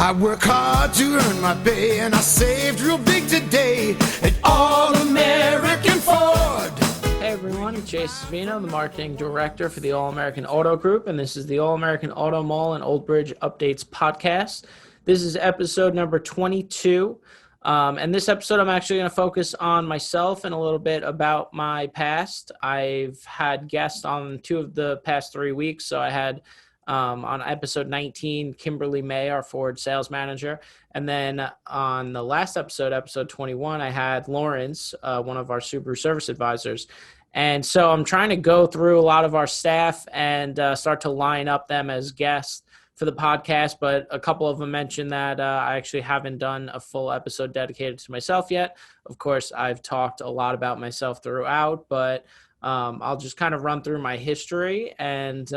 I work hard to earn my pay, and I saved real big today at All-American Ford. Hey everyone, it's Savino, the marketing director for the All-American Auto Group, and this is the All-American Auto Mall and Old Bridge Updates podcast. This is episode number 22, and this episode I'm actually going to focus on myself and a little bit about my past. I've had guests on 2 of the past 3 weeks, so I had on episode 19, Kimberly May, our Ford sales manager. And then on the last episode, episode 21, I had Lawrence, one of our Subaru service advisors. And so I'm trying to go through a lot of our staff and start to line up them as guests for the podcast. But a couple of them mentioned that I actually haven't done a full episode dedicated to myself yet. Of course, I've talked a lot about myself throughout, but I'll just kind of run through my history and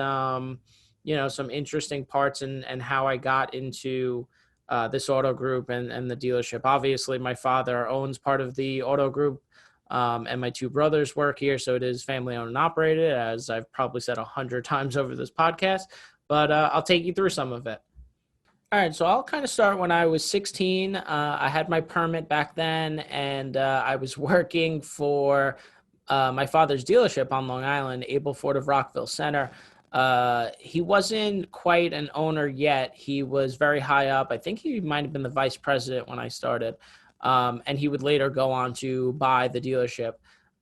some interesting parts and how I got into this auto group and the dealership. Obviously, my father owns part of the auto group, and my 2 brothers work here, so it is family owned and operated, as I've probably said 100 times over this podcast, but I'll take you through some of it. All right, so I'll kind of start when I was 16. I had my permit back then, and I was working for my father's dealership on Long Island, Abel Ford of Rockville Center. He wasn't quite an owner yet. He was very high up. I think he might have been the vice president when I started. And he would later go on to buy the dealership.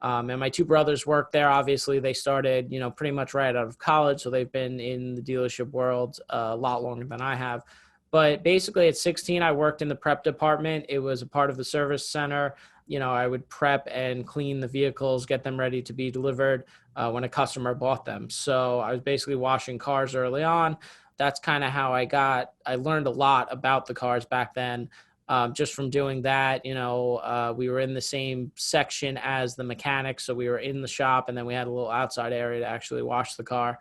And my 2 brothers worked there. Obviously, they started, pretty much right out of college. So they've been in the dealership world a lot longer than I have. But basically at 16, I worked in the prep department. It was a part of the service center. I would prep and clean the vehicles, get them ready to be delivered when a customer bought them. So I was basically washing cars early on. That's kind of how I learned a lot about the cars back then, just from doing that. We were in the same section as the mechanics. So we were in the shop, and then we had a little outside area to actually wash the car.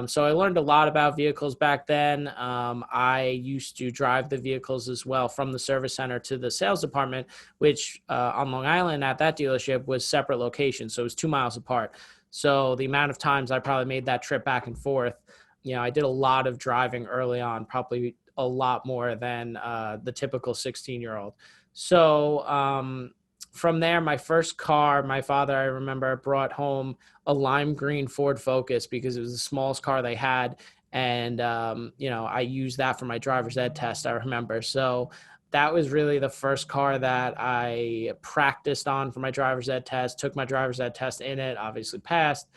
So I learned a lot about vehicles back then. I used to drive the vehicles as well from the service center to the sales department, which on Long Island at that dealership was separate locations. So it was 2 miles apart. So the amount of times I probably made that trip back and forth, I did a lot of driving early on, probably a lot more than the typical 16-year-old. So from there, my first car, my father, I remember, brought home a lime green Ford Focus because it was the smallest car they had. And, I used that for my driver's ed test, I remember. So that was really the first car that I practiced on for my driver's ed test, took my driver's ed test in it, obviously passed.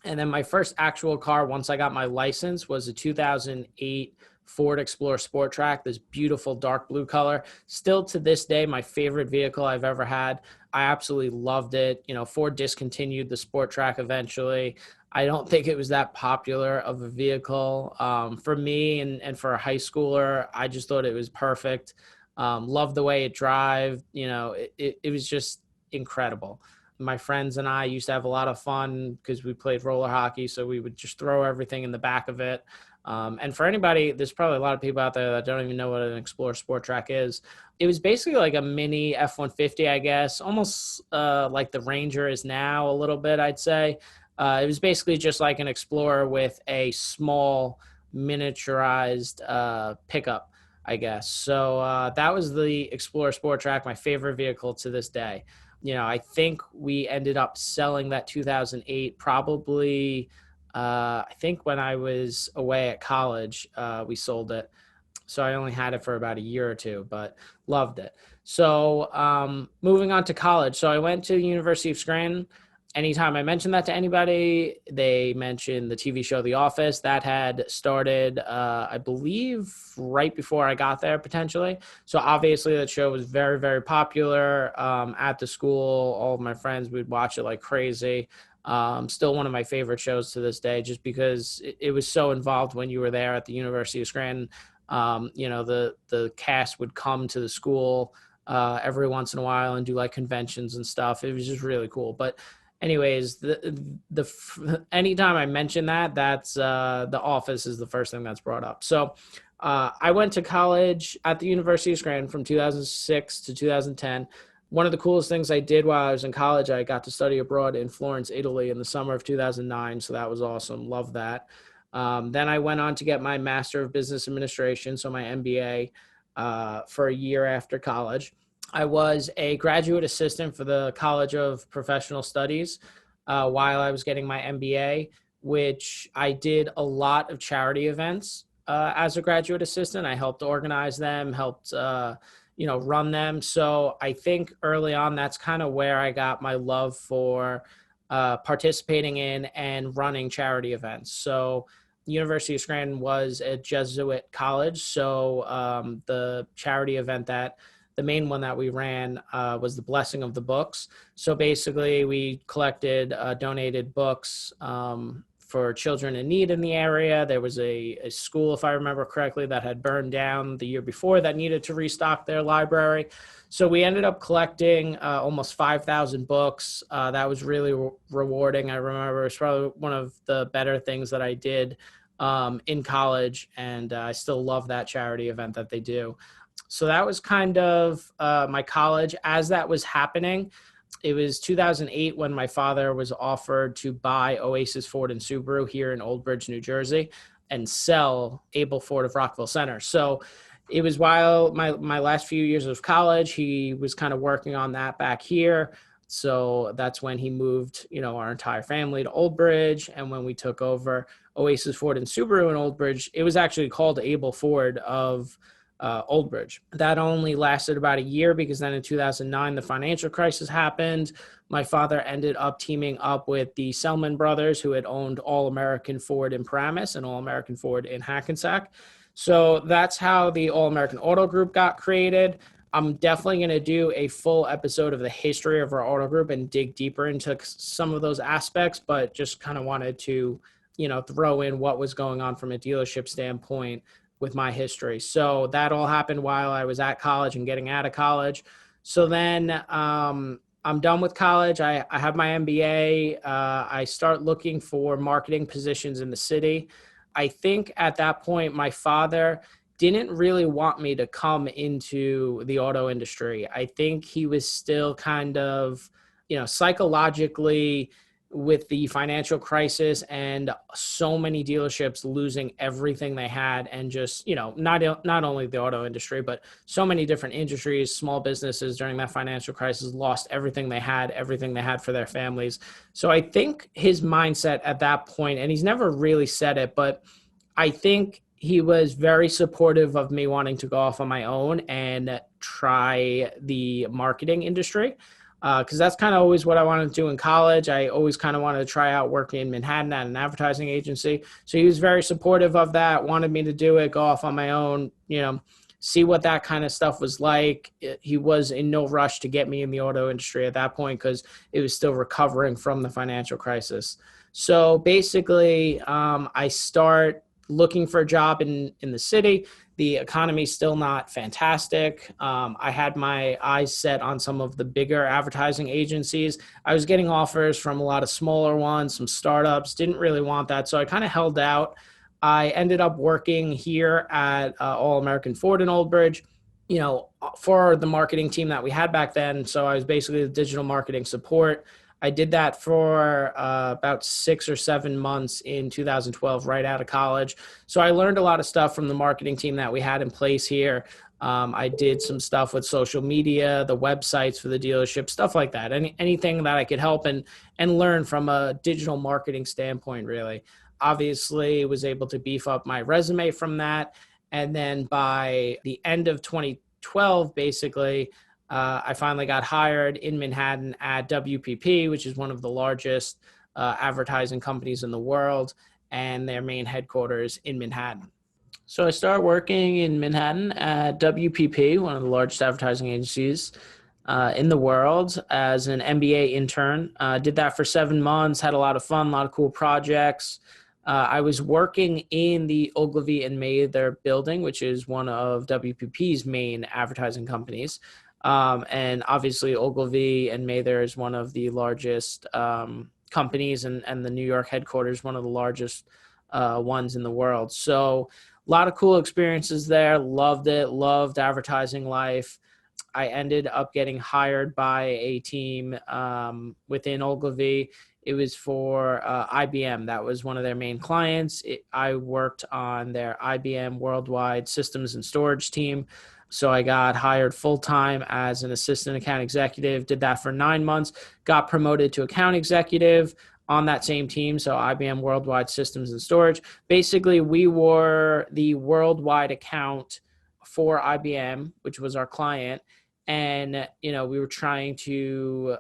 And then my first actual car, once I got my license, was a 2008 Ford Explorer Sport Track, this beautiful dark blue color. Still to this day, my favorite vehicle I've ever had. I absolutely loved it. Ford discontinued the Sport Track eventually. I don't think it was that popular of a vehicle for me and for a high schooler. I just thought it was perfect. Loved the way it drove. It was just incredible. My friends and I used to have a lot of fun because we played roller hockey, so we would just throw everything in the back of it. And for anybody, there's probably a lot of people out there that don't even know what an Explorer Sport Track is. It was basically like a mini F-150, I guess, almost like the Ranger is now a little bit, I'd say. It was basically just like an Explorer with a small miniaturized pickup, I guess. So that was the Explorer Sport Track, my favorite vehicle to this day. I think we ended up selling that 2008 probably I think when I was away at college, we sold it. So I only had it for about a year or 2, but loved it. So moving on to college. So I went to the University of Scranton. Anytime I mention that to anybody, they mention the TV show The Office. That had started, I believe, right before I got there, potentially. So obviously that show was very, very popular at the school. All of my friends would watch it like crazy. Still one of my favorite shows to this day, just because it was so involved when you were there at the University of Scranton. The cast would come to the school every once in a while and do like conventions and stuff. It was just really cool. But anyways, anytime I mention that, that's The Office is the first thing that's brought up. So I went to college at the University of Scranton from 2006 to 2010. One of the coolest things I did while I was in college, I got to study abroad in Florence, Italy in the summer of 2009. So that was awesome. Love that. Then I went on to get my Master of Business Administration, so my MBA. for a year after college. I was a graduate assistant for the College of Professional Studies while I was getting my MBA, which I did a lot of charity events as a graduate assistant. I helped organize them, helped run them. So I think early on, that's kind of where I got my love for participating in and running charity events. So University of Scranton was a Jesuit college. So the charity event the main one that we ran was the Blessing of the Books. So basically we collected donated books for children in need in the area. There was a school, if I remember correctly, that had burned down the year before that needed to restock their library. So we ended up collecting almost 5,000 books. That was really rewarding. I remember it was probably one of the better things that I did in college, and I still love that charity event that they do. So that was kind of my college. As that was happening, it was 2008 when my father was offered to buy Oasis Ford and Subaru here in Old Bridge, New Jersey, and sell Abel Ford of Rockville Center. So it was while my last few years of college, he was kind of working on that back here. So that's when he moved, our entire family to Old Bridge. And when we took over Oasis Ford and Subaru in Old Bridge, it was actually called Abel Ford of Old Bridge. That only lasted about a year because then in 2009, the financial crisis happened. My father ended up teaming up with the Selman brothers, who had owned All American Ford in Paramus and All American Ford in Hackensack. So that's how the All American Auto Group got created. I'm definitely going to do a full episode of the history of our auto group and dig deeper into some of those aspects, but just kind of wanted to, throw in what was going on from a dealership standpoint with my history. So that all happened while I was at college and getting out of college. So then I'm done with college. I have my MBA. I start looking for marketing positions in the city. I think at that point, my father didn't really want me to come into the auto industry. I think he was still kind of, psychologically, with the financial crisis and so many dealerships losing everything they had, and just, not only the auto industry, but so many different industries, small businesses during that financial crisis lost everything they had for their families. So I think his mindset at that point, and he's never really said it, but I think he was very supportive of me wanting to go off on my own and try the marketing industry. Because that's kind of always what I wanted to do in college. I always kind of wanted to try out working in Manhattan at an advertising agency. So he was very supportive of that, wanted me to do it, go off on my own, see what that kind of stuff was like. He was in no rush to get me in the auto industry at that point because it was still recovering from the financial crisis. So basically, I start looking for a job in the city. The economy's still not fantastic. I had my eyes set on some of the bigger advertising agencies. I was getting offers from a lot of smaller ones, some startups, didn't really want that. So I kind of held out. I ended up working here at All American Ford in Old Bridge, for the marketing team that we had back then. So I was basically the digital marketing support. I did that for about 6 or 7 months in 2012, right out of college. So I learned a lot of stuff from the marketing team that we had in place here. I did some stuff with social media, the websites for the dealership, stuff like that. Anything that I could help and learn from a digital marketing standpoint, really. Obviously, was able to beef up my resume from that. And then by the end of 2012, basically, I finally got hired in Manhattan at WPP, which is one of the largest advertising companies in the world, and their main headquarters in Manhattan. So I started working in Manhattan at WPP, one of the largest advertising agencies in the world, as an MBA intern. Did that for 7 months, had a lot of fun, a lot of cool projects. I was working in the Ogilvy and Mather building, which is one of WPP's main advertising companies. And obviously Ogilvy and Mather is one of the largest companies, and the New York headquarters, one of the largest ones in the world. So a lot of cool experiences there. Loved it. Loved advertising life. I ended up getting hired by a team within Ogilvy. It was for IBM. That was one of their main clients. I worked on their IBM worldwide systems and storage team. So I got hired full-time as an assistant account executive, did that for 9 months, got promoted to account executive on that same team. So IBM Worldwide Systems and Storage. Basically, we were the worldwide account for IBM, which was our client. And, we were trying to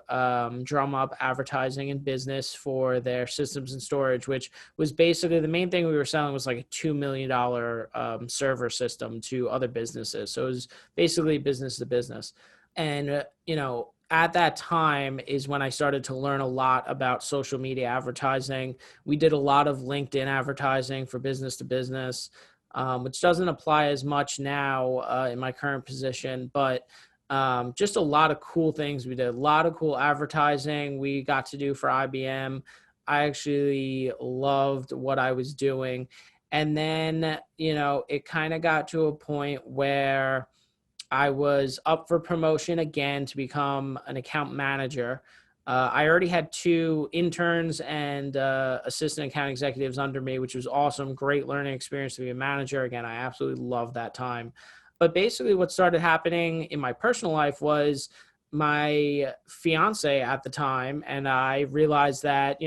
drum up advertising and business for their systems and storage, which was basically the main thing we were selling was like a $2 million server system to other businesses. So it was basically business to business. And, at that time is when I started to learn a lot about social media advertising. We did a lot of LinkedIn advertising for business to business, which doesn't apply as much now in my current position, but just a lot of cool things. We did a lot of cool advertising we got to do for IBM. I actually loved what I was doing. And then, it kind of got to a point where I was up for promotion again to become an account manager. I already had two interns and assistant account executives under me, which was awesome. Great learning experience to be a manager. Again, I absolutely loved that time. But basically, what started happening in my personal life was my fiance at the time, and I realized that,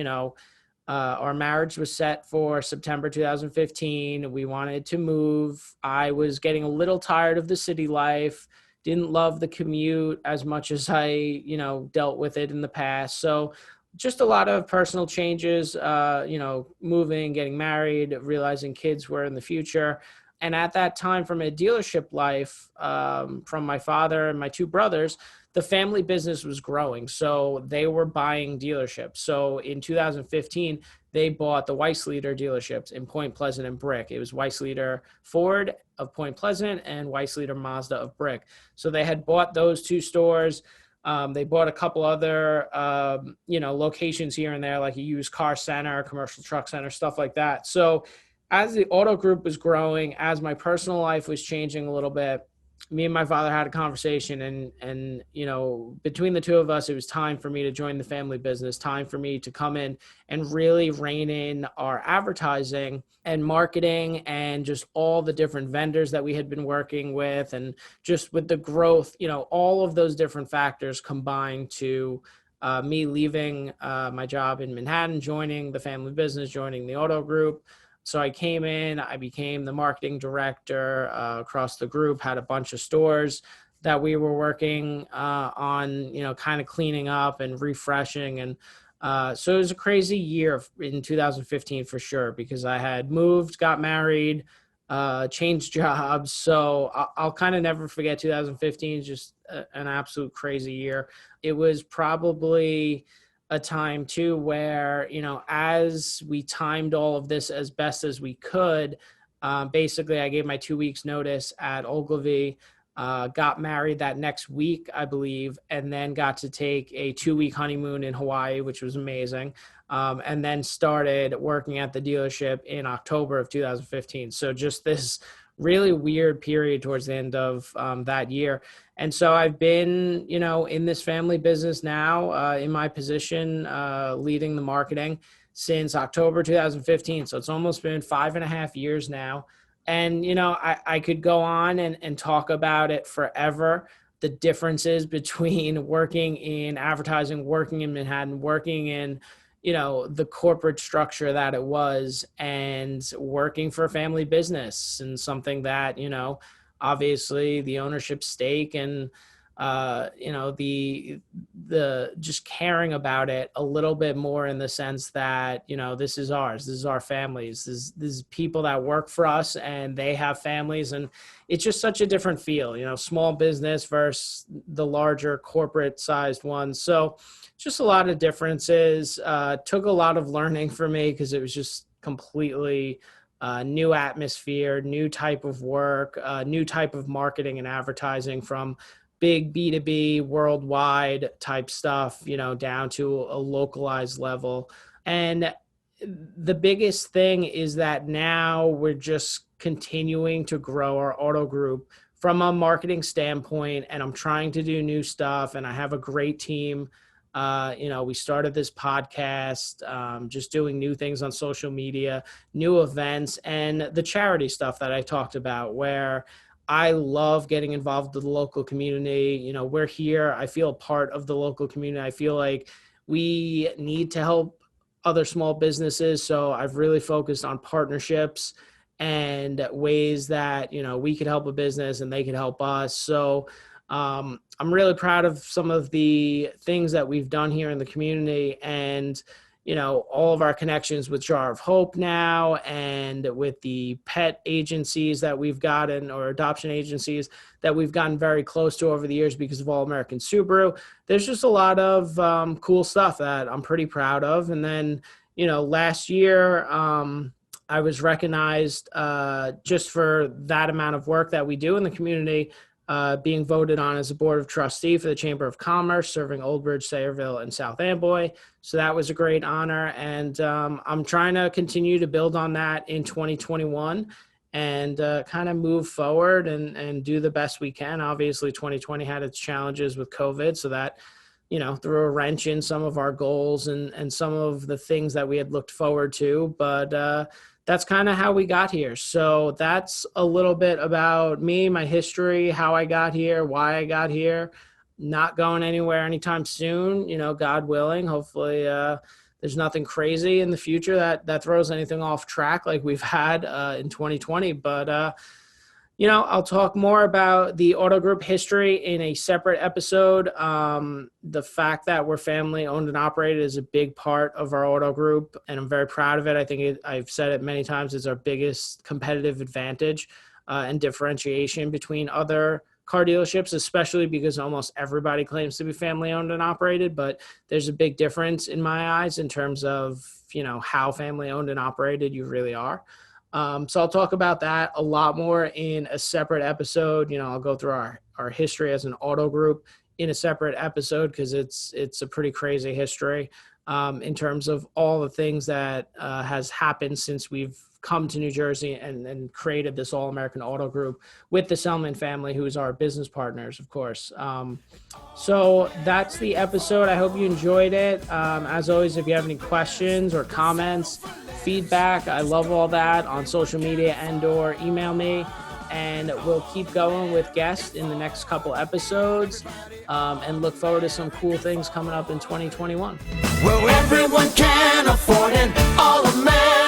our marriage was set for September 2015. We wanted to move. I was getting a little tired of the city life, didn't love the commute as much as I, dealt with it in the past. So just a lot of personal changes, moving, getting married, realizing kids were in the future. And at that time, from a dealership life, from my father and my two brothers, the family business was growing. So they were buying dealerships. So in 2015, they bought the Weissleiter dealerships in Point Pleasant and Brick. It was Weissleiter Ford of Point Pleasant and Weissleiter Mazda of Brick. So they had bought those two stores. They bought a couple other, locations here and there, like a used car center, commercial truck center, stuff like that. So as the auto group was growing, as my personal life was changing a little bit, me and my father had a conversation, and between the two of us, it was time for me to join the family business, time for me to come in and really rein in our advertising and marketing and just all the different vendors that we had been working with. And just with the growth, all of those different factors combined to me leaving my job in Manhattan, joining the family business, joining the auto group. So I came in, I became the marketing director across the group, had a bunch of stores that we were working on, kind of cleaning up and refreshing. And so it was a crazy year in 2015 for sure, because I had moved, got married, changed jobs. So I'll kind of never forget 2015, just an absolute crazy year. It was probably a time too where, as we timed all of this as best as we could, basically I gave my 2 weeks notice at Ogilvy, got married that next week, I believe, and then got to take a 2-week honeymoon in Hawaii, which was amazing. And then started working at the dealership in October of 2015. So just this really weird period towards the end of that year. And so I've been, in this family business now, in my position, leading the marketing since October 2015. So it's almost been 5.5 years now. And, I could go on and talk about it forever. The differences between working in advertising, working in Manhattan, working in, the corporate structure that it was, and working for a family business, and something that, obviously the ownership stake and, the just caring about it a little bit more, in the sense that, this is ours, this is our families, this is people that work for us and they have families. And it's just such a different feel, small business versus the larger corporate sized ones. So just a lot of differences. Took a lot of learning for me, because it was just completely new atmosphere, new type of work, new type of marketing and advertising, from big B2B worldwide type stuff, down to a localized level. And the biggest thing is that now we're just continuing to grow our auto group from a marketing standpoint, and I'm trying to do new stuff, and I have a great team. We started this podcast, just doing new things on social media, new events, and the charity stuff that I talked about, where I love getting involved with the local community. You know, we're here. I feel part of the local community. I feel like we need to help other small businesses. So I've really focused on partnerships and ways that, you know, we could help a business and they could help us. So I'm really proud of some of the things that we've done here in the community, and you know, all of our connections with Jar of Hope now, and with the pet agencies that we've gotten, or adoption agencies that we've gotten very close to over the years because of All American Subaru. There's just a lot of cool stuff that I'm pretty proud of. And then, you know, last year, I was recognized just for that amount of work that we do in the community, being voted on as a board of trustee for the Chamber of Commerce, serving Old Bridge, Sayreville, and South Amboy. So that was a great honor. And I'm trying to continue to build on that in 2021 and kind of move forward and do the best we can. Obviously, 2020 had its challenges with COVID, so that, you know, threw a wrench in some of our goals and some of the things that we had looked forward to. But that's kind of how we got here. So that's a little bit about me, my history, how I got here, why I got here. Not going anywhere anytime soon, you know, God willing. Hopefully there's nothing crazy in the future that throws anything off track like we've had in 2020. But you know, I'll talk more about the Auto Group history in a separate episode. The fact that we're family owned and operated is a big part of our Auto Group, and I'm very proud of it. I think I've said it many times, it's our biggest competitive advantage and differentiation between other car dealerships, especially because almost everybody claims to be family owned and operated, but there's a big difference in my eyes in terms of, you know, how family owned and operated you really are. So I'll talk about that a lot more in a separate episode. You know, I'll go through our history as an auto group in a separate episode, because it's a pretty crazy history in terms of all the things that has happened since we've come to New Jersey and created this All-American Auto Group with the Selman family, who is our business partners, of course. So that's the episode. I hope you enjoyed it. As always, if you have any questions or comments, feedback, I love all that, on social media and/or email me. And we'll keep going with guests in the next couple episodes, and look forward to some cool things coming up in 2021. Well, everyone can afford an All-American.